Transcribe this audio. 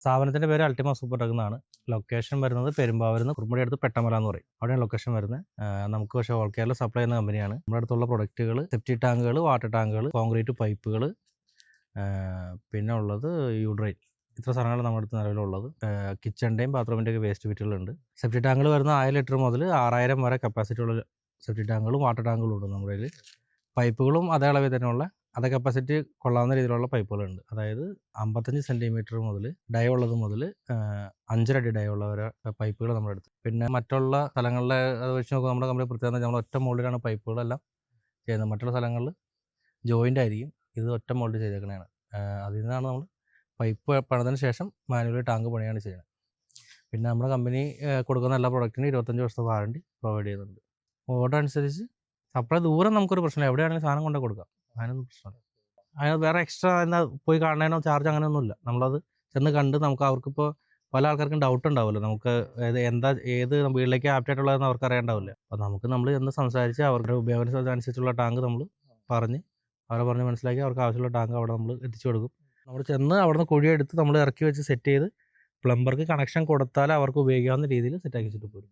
സ്ഥാപനത്തിൻ്റെ പേര് Altima super tech എന്നാണ്. ലൊക്കേഷൻ വരുന്നത് പെരുമ്പാവൂരിൽ നിന്ന് കുറുമ്പടി അടുത്ത് പെട്ടമല എന്ന് പറയും. അവിടെയാണ് ലൊക്കേഷൻ വരുന്നത്. നമുക്ക് പക്ഷേ ഓൾ കേരള സപ്ലൈ ചെയ്യുന്ന കമ്പനിയാണ്. നമ്മുടെ അടുത്തുള്ള പ്രൊഡക്റ്റുകൾ സെപ്റ്റി ടാങ്കുകൾ, വാട്ടർ ടാങ്കുകൾ, കോൺക്രീറ്റ് പൈപ്പുകൾ, പിന്നെ ഉള്ളത് യൂഡ്രൈൻ. ഇത്ര സാധനങ്ങൾ നമ്മുടെ അടുത്ത് നിലവിലുള്ളത്. കിച്ചൻ്റെയും ബാത്റൂമിൻ്റെയൊക്കെ വേസ്റ്റ് ബിറ്റുകളുണ്ട്. സെപ്റ്റി ടാങ്കുകൾ വരുന്ന 1000 ലിറ്റർ മുതൽ 6000 വരെ കപ്പാസിറ്റി ഉള്ള സെപ്റ്റി ടാങ്കുകളും വാട്ടർ ടാങ്കുകളും ഉണ്ട് നമ്മുടെ കയ്യിൽ. പൈപ്പുകളും അതേ അളവിൽ തന്നെയുള്ള അതേ കപ്പാസിറ്റി കൊള്ളാവുന്ന രീതിയിലുള്ള പൈപ്പുകളുണ്ട്. അതായത് 55 സെൻറ്റിമീറ്റർ മുതൽ ഡയ ഉള്ളത് മുതൽ 5.5 അടി ഡയ ഉള്ള വരെ പൈപ്പുകൾ നമ്മുടെ അടുത്ത്. പിന്നെ മറ്റുള്ള സ്ഥലങ്ങളിലെ അത് വെച്ച് നോക്കുമ്പോൾ നമ്മുടെ കമ്പനി പ്രത്യേകത നമ്മൾ ഒറ്റ മോൾഡിലാണ് പൈപ്പുകളെല്ലാം ചെയ്യുന്നത്. മറ്റുള്ള സ്ഥലങ്ങളിൽ ജോയിൻ്റ് ആയിരിക്കും, ഇത് ഒറ്റ മോൾഡ് ചെയ്തേക്കണതാണ്. അതിൽ നിന്നാണ് നമ്മൾ പൈപ്പ് പണിതിന് ശേഷം മാനുവലി ടാങ്ക് പണിയാണ് ചെയ്യുന്നത്. പിന്നെ നമ്മുടെ കമ്പനി കൊടുക്കുന്ന എല്ലാ പ്രൊഡക്റ്റിനും 25 വർഷത്തെ വാറണ്ടി പ്രൊവൈഡ് ചെയ്യുന്നുണ്ട്. ഓർഡർ അനുസരിച്ച് സപ്ലൈ ദൂരം നമുക്കൊരു പ്രശ്നമില്ല, എവിടെയാണെങ്കിലും സാധനം കൊണ്ടേ കൊടുക്കാം, അതിനൊന്നും പ്രശ്നമില്ല. അതിന് വേറെ എക്സ്ട്രാ എന്നാൽ പോയി കാണാനോ ചാർജ് അങ്ങനെയൊന്നുമില്ല. നമ്മളത് ചെന്ന് കണ്ട് നമുക്ക് അവർക്കിപ്പോൾ പല ആൾക്കാർക്കും ഡൗട്ട് ഉണ്ടാവുമല്ലോ, നമുക്ക് ഏത് വീട്ടിലേക്ക് ആപ്റ്റായിട്ടുള്ളതെന്ന് അവർക്ക് അറിയാണ്ടാവില്ല. അപ്പോൾ നമ്മൾ ചെന്ന് സംസാരിച്ച് അവരുടെ ഉപയോഗത്തിനനുസരിച്ചുള്ള ടാങ്ക് നമ്മൾ പറഞ്ഞ് മനസ്സിലാക്കി അവർക്ക് ആവശ്യമുള്ള ടാങ്ക് അവിടെ നമ്മൾ എത്തിച്ചു കൊടുക്കും. നമ്മൾ ചെന്ന് അവിടുന്ന് കുഴിയെടുത്ത് നമ്മൾ ഇറക്കി വെച്ച് സെറ്റ് ചെയ്ത് പ്ലംബർക്ക് കണക്ഷൻ കൊടുത്താൽ അവർക്ക് ഉപയോഗിക്കാവുന്ന രീതിയിൽ സെറ്റാക്കി വെച്ചിട്ട് പോരും.